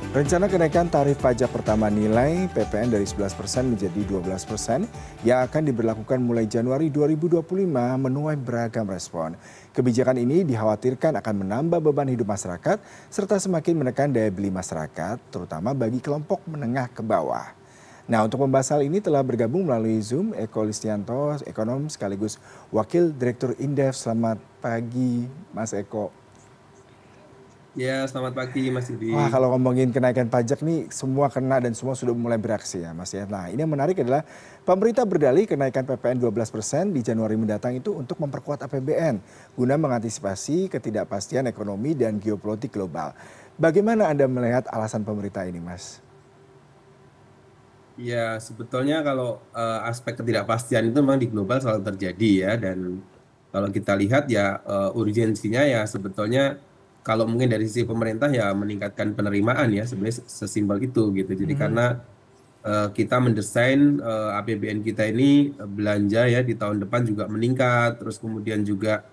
Rencana kenaikan tarif pajak pertama nilai (PPN) dari 11% menjadi 12% yang akan diberlakukan mulai Januari 2025 menuai beragam respon. Kebijakan ini dikhawatirkan akan menambah beban hidup masyarakat serta semakin menekan daya beli masyarakat, terutama bagi kelompok menengah ke bawah. Nah, untuk membahas hal ini telah bergabung melalui Zoom Eko Listianto, ekonom sekaligus Wakil Direktur Indef. Selamat pagi, Mas Eko. Ya, selamat pagi Mas Wah, Yudi. kalau ngomongin kenaikan pajak nih semua kena dan semua sudah mulai beraksi ya Mas ya. Nah, ini yang menarik adalah pemerintah berdalih kenaikan PPN 12% di Januari mendatang itu untuk memperkuat APBN guna mengantisipasi ketidakpastian ekonomi dan geopolitik global. Bagaimana Anda melihat alasan pemerintah ini, Mas? Ya, sebetulnya kalau aspek ketidakpastian itu memang di global selalu terjadi ya, dan kalau kita lihat ya urgensinya ya sebetulnya kalau mungkin dari sisi pemerintah ya meningkatkan penerimaan ya, sebenarnya sesimpel itu gitu. Jadi Mhm, karena kita mendesain APBN kita ini belanja ya di tahun depan juga meningkat, terus kemudian juga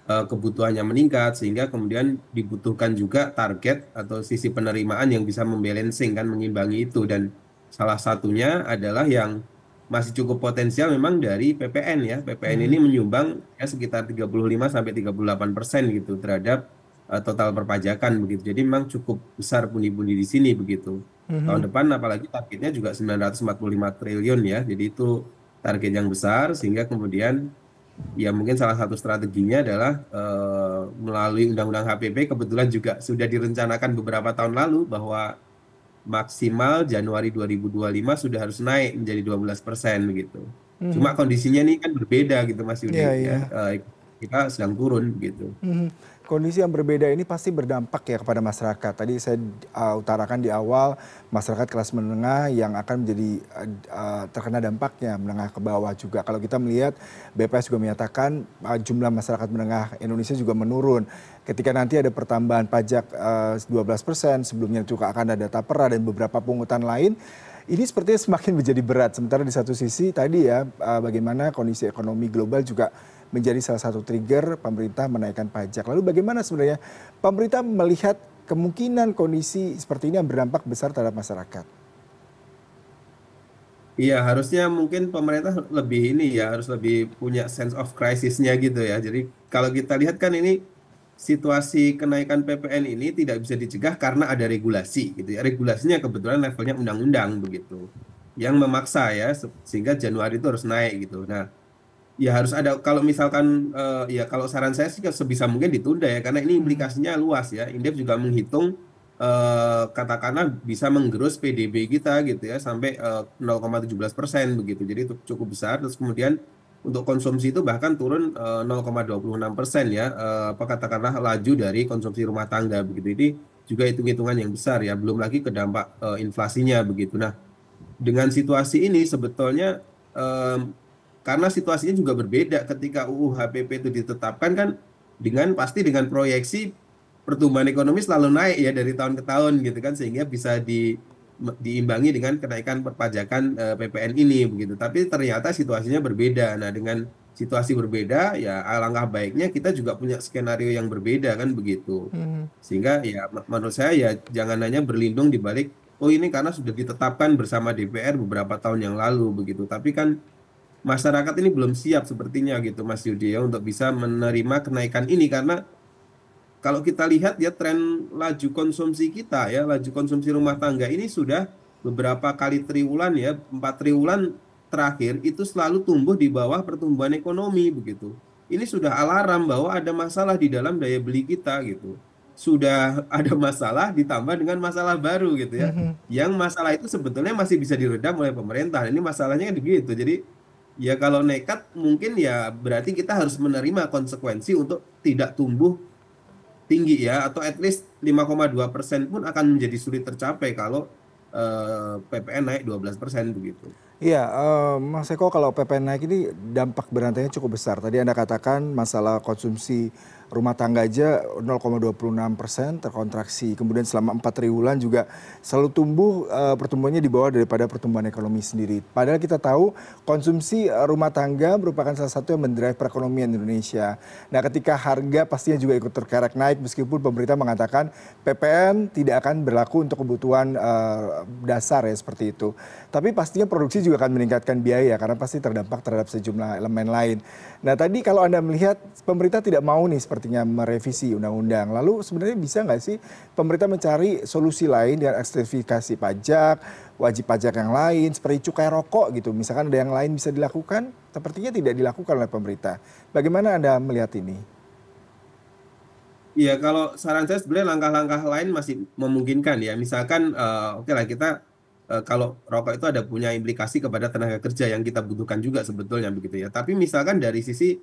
kebutuhannya meningkat sehingga kemudian dibutuhkan juga target atau sisi penerimaan yang bisa membalancing kan, mengimbangi itu. Dan salah satunya adalah yang masih cukup potensial memang dari PPN ya. PPN ini mhm, menyumbang ya sekitar 35 sampai 38% gitu terhadap total perpajakan begitu. Jadi memang cukup besar pundi-pundi di sini begitu. Tahun mhm, depan apalagi targetnya juga 945 triliun ya. Jadi itu target yang besar sehingga kemudian ya mungkin salah satu strateginya adalah melalui Undang-Undang HPP kebetulan juga sudah direncanakan beberapa tahun lalu bahwa maksimal Januari 2025 sudah harus naik menjadi 12% begitu. Cuma mhm. kondisinya ini kan berbeda gitu Mas Iya, Yudi ya. iya. Kita sedang turun gitu. Mhm. Kondisi yang berbeda ini pasti berdampak ya kepada masyarakat. Tadi saya utarakan di awal, masyarakat kelas menengah yang akan menjadi terkena dampaknya, menengah ke bawah juga. Kalau kita melihat BPS juga menyatakan jumlah masyarakat menengah Indonesia juga menurun. Ketika nanti ada pertambahan pajak 12%, sebelumnya juga akan ada tapera dan beberapa pungutan lain, ini sepertinya semakin menjadi berat. Sementara di satu sisi tadi ya, bagaimana kondisi ekonomi global juga menjadi salah satu trigger pemerintah menaikkan pajak. Lalu bagaimana sebenarnya pemerintah melihat kemungkinan kondisi seperti ini yang berdampak besar terhadap masyarakat? Iya, harusnya mungkin pemerintah lebih ini ya, harus lebih punya sense of crisis-nya gitu ya. Jadi kalau kita lihat kan ini situasi kenaikan PPN ini tidak bisa dicegah karena ada regulasi gitu ya. Regulasinya kebetulan levelnya undang-undang begitu. Yang memaksa ya sehingga Januari itu harus naik gitu. Nah, ya harus ada kalau misalkan ya kalau saran saya sih sebisa mungkin ditunda ya karena ini Mhm, implikasinya luas ya. Indef juga menghitung katakanlah bisa menggerus PDB kita gitu ya sampai 0,17% begitu. Jadi itu cukup besar. Terus kemudian untuk konsumsi itu bahkan turun 0,26% ya. Apa katakanlah laju dari konsumsi rumah tangga begitu. Ini juga hitung-hitungan yang besar ya. Belum lagi ke dampak inflasinya begitu. Nah, dengan situasi ini sebetulnya karena situasinya juga berbeda ketika UU HPP itu ditetapkan kan dengan pasti dengan proyeksi pertumbuhan ekonomi selalu naik ya dari tahun ke tahun gitu kan sehingga bisa diimbangi dengan kenaikan perpajakan PPN ini begitu. Tapi ternyata situasinya berbeda. Nah, dengan situasi berbeda ya alangkah baiknya kita juga punya skenario yang berbeda kan begitu. mhm. Sehingga ya menurut saya ya jangan hanya berlindung di balik oh ini karena sudah ditetapkan bersama DPR beberapa tahun yang lalu begitu. Tapi kan masyarakat ini belum siap sepertinya gitu Mas Yudi ya untuk bisa menerima kenaikan ini karena kalau kita lihat ya tren laju konsumsi kita ya laju konsumsi rumah tangga ini sudah beberapa kali triwulan ya 4 triwulan terakhir itu selalu tumbuh di bawah pertumbuhan ekonomi begitu. Ini sudah alarm bahwa ada masalah di dalam daya beli kita gitu. Sudah ada masalah ditambah dengan masalah baru gitu ya. Mhm. Yang masalah itu sebetulnya masih bisa diredam oleh pemerintah. Ini masalahnya kan begitu. Jadi ya kalau nekat mungkin ya berarti kita harus menerima konsekuensi untuk tidak tumbuh tinggi ya atau at least 5,2% pun akan menjadi sulit tercapai kalau PPN naik 12% begitu. Iya, Mas Eko kalau PPN naik ini dampak berantainya cukup besar. Tadi Anda katakan masalah konsumsi rumah tangga aja 0,26% terkontraksi. Kemudian selama 4 triwulan juga selalu tumbuh, pertumbuhannya di bawah daripada pertumbuhan ekonomi sendiri. Padahal kita tahu konsumsi rumah tangga merupakan salah satu yang mendrive perekonomian Indonesia. Nah, ketika harga pastinya juga ikut terkerek naik meskipun pemerintah mengatakan PPN tidak akan berlaku untuk kebutuhan dasar ya seperti itu. Tapi pastinya produksi juga akan meningkatkan biaya karena pasti terdampak terhadap sejumlah elemen lain. Nah tadi kalau Anda melihat pemerintah tidak mau nih sepertinya merevisi undang-undang. Lalu sebenarnya bisa nggak sih pemerintah mencari solusi lain dengan ekstremifikasi pajak, wajib pajak yang lain seperti cukai rokok gitu. Misalkan ada yang lain bisa dilakukan, sepertinya tidak dilakukan oleh pemerintah. Bagaimana Anda melihat ini? Iya, kalau saran saya sebenarnya langkah-langkah lain masih memungkinkan ya. Misalkan, oke lah kita kalau rokok itu ada punya implikasi kepada tenaga kerja yang kita butuhkan juga sebetulnya begitu ya. Tapi misalkan dari sisi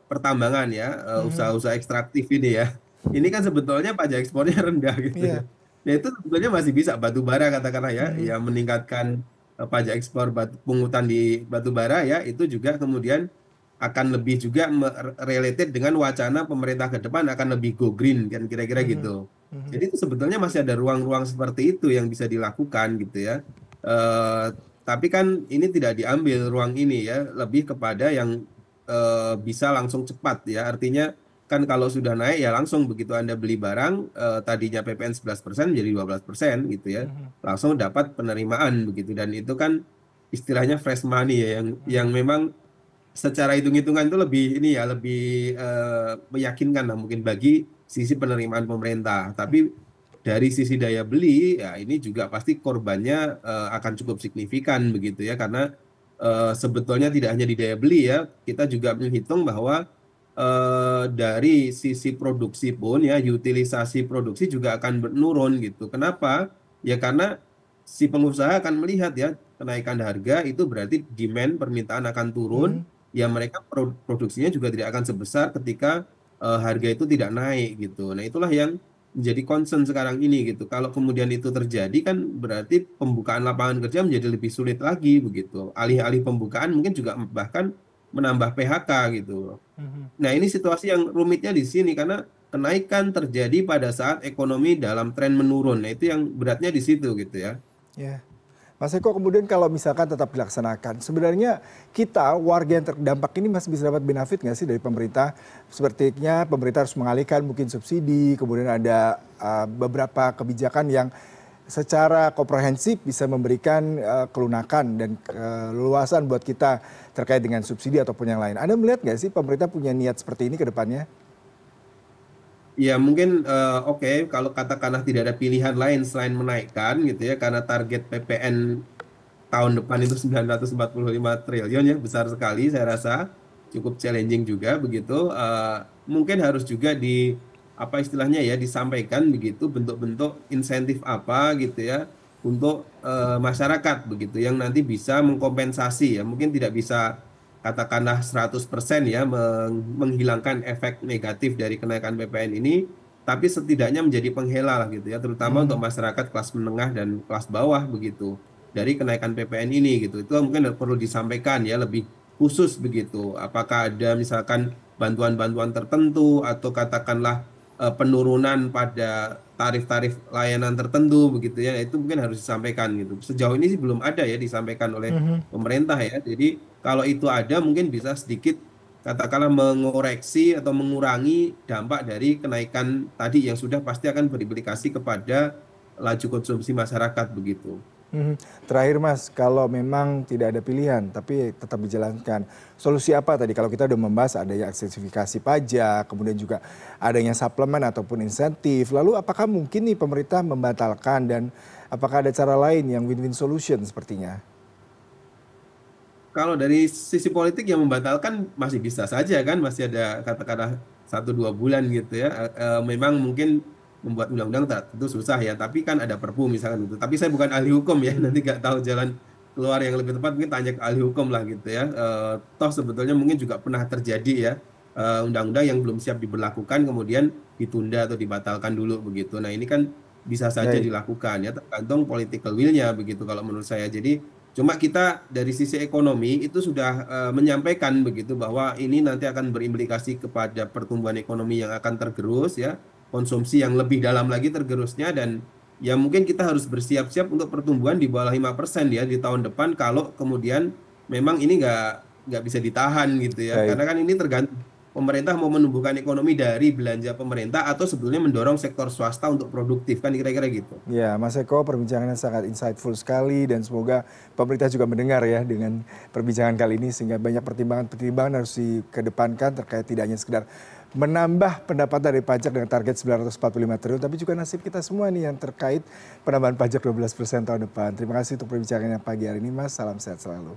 pertambangan ya, Mhm. usaha-usaha ekstraktif ini ya, ini kan sebetulnya pajak ekspornya rendah gitu ya. Iya. Nah itu sebetulnya masih bisa batu bara katakanlah ya, Mhm. yang meningkatkan pajak ekspor pungutan di batu bara ya, itu juga kemudian akan lebih juga related dengan wacana pemerintah ke depan akan lebih go green kan kira-kira Mhm. gitu. Mhm. Jadi itu sebetulnya masih ada ruang-ruang seperti itu yang bisa dilakukan gitu ya. Eh, tapi kan ini tidak diambil ruang ini ya, lebih kepada yang bisa langsung cepat ya. Artinya kan kalau sudah naik ya langsung begitu Anda beli barang tadinya PPN 11% menjadi 12% gitu ya. Mhm. Langsung dapat penerimaan begitu dan itu kan istilahnya fresh money ya yang Mhm. memang secara hitung-hitungan itu lebih ini ya lebih meyakinkan lah mungkin bagi sisi penerimaan pemerintah. Tapi dari sisi daya beli ya ini juga pasti korbannya akan cukup signifikan begitu ya karena sebetulnya tidak hanya di daya beli ya kita juga menghitung bahwa dari sisi produksi pun ya utilisasi produksi juga akan menurun gitu. Kenapa? Ya karena si pengusaha akan melihat ya kenaikan harga itu berarti demand permintaan akan turun Mhm. ya mereka produksinya juga tidak akan sebesar ketika harga itu tidak naik gitu. Nah, itulah yang menjadi concern sekarang ini gitu. Kalau kemudian itu terjadi kan berarti pembukaan lapangan kerja menjadi lebih sulit lagi begitu. Alih-alih pembukaan mungkin juga bahkan menambah PHK gitu. Mhm. Nah, ini situasi yang rumitnya di sini karena kenaikan terjadi pada saat ekonomi dalam tren menurun. Nah, itu yang beratnya di situ gitu ya. Ya. Mas Eko kemudian kalau misalkan tetap dilaksanakan, sebenarnya kita warga yang terdampak ini masih bisa dapat benefit nggak sih dari pemerintah? Sepertinya pemerintah harus mengalihkan mungkin subsidi, kemudian ada beberapa kebijakan yang secara komprehensif bisa memberikan kelunakan dan keleluasan buat kita terkait dengan subsidi ataupun yang lain. Anda melihat nggak sih pemerintah punya niat seperti ini ke depannya? Ya mungkin oke kalau katakanlah tidak ada pilihan lain selain menaikkan gitu ya karena target PPN tahun depan itu 945 triliun ya besar sekali saya rasa cukup challenging juga begitu. Mungkin harus juga di apa istilahnya ya disampaikan begitu bentuk-bentuk insentif apa gitu ya untuk masyarakat begitu yang nanti bisa mengkompensasi ya mungkin tidak bisa katakanlah 100% ya menghilangkan efek negatif dari kenaikan PPN ini tapi setidaknya menjadi penghela lah gitu ya terutama untuk Mhm. masyarakat kelas menengah dan kelas bawah begitu dari kenaikan PPN ini gitu. Itu mungkin perlu disampaikan ya lebih khusus begitu. Apakah ada misalkan bantuan-bantuan tertentu atau katakanlah penurunan pada tarif-tarif layanan tertentu begitu ya. Itu mungkin harus disampaikan gitu. Sejauh ini sih belum ada ya disampaikan oleh Mhm. pemerintah ya. Jadi kalau itu ada mungkin bisa sedikit katakanlah mengoreksi atau mengurangi dampak dari kenaikan tadi yang sudah pasti akan berimplikasi kepada laju konsumsi masyarakat begitu. Mhm. Terakhir Mas, kalau memang tidak ada pilihan tapi tetap dijalankan, solusi apa tadi kalau kita udah membahas adanya akselerasi pajak, kemudian juga adanya suplemen ataupun insentif, lalu apakah mungkin nih pemerintah membatalkan dan apakah ada cara lain yang win-win solution sepertinya? Kalau dari sisi politik yang membatalkan masih bisa saja kan, masih ada katakanlah 1 2 bulan gitu ya. Memang mungkin membuat undang-undang tentu susah ya, tapi kan ada perpu misalkan gitu. Tapi saya bukan ahli hukum ya, Mhm. nanti nggak tahu jalan keluar yang lebih tepat mungkin tanya ke ahli hukum lah gitu ya. Toh sebetulnya mungkin juga pernah terjadi ya undang-undang yang belum siap diberlakukan kemudian ditunda atau dibatalkan dulu begitu. Nah ini kan bisa saja Baik. dilakukan ya tergantung political will-nya begitu kalau menurut saya. Jadi Cuma kita dari sisi ekonomi itu sudah menyampaikan begitu bahwa ini nanti akan berimplikasi kepada pertumbuhan ekonomi yang akan tergerus ya, konsumsi yang lebih dalam lagi tergerusnya dan ya mungkin kita harus bersiap-siap untuk pertumbuhan di bawah 5% ya di tahun depan kalau kemudian memang ini nggak bisa ditahan gitu ya. Baik. Karena kan ini tergantung pemerintah mau menumbuhkan ekonomi dari belanja pemerintah atau sebetulnya mendorong sektor swasta untuk produktif kan kira-kira gitu. Ya, Mas Eko, perbincangannya sangat insightful sekali dan semoga pemerintah juga mendengar ya dengan perbincangan kali ini sehingga banyak pertimbangan-pertimbangan harus dikedepankan terkait tidak hanya sekedar menambah pendapatan dari pajak dengan target 945 triliun, tapi juga nasib kita semua nih yang terkait penambahan pajak 12% tahun depan. Terima kasih untuk perbincangannya pagi hari ini, Mas. Salam sehat selalu.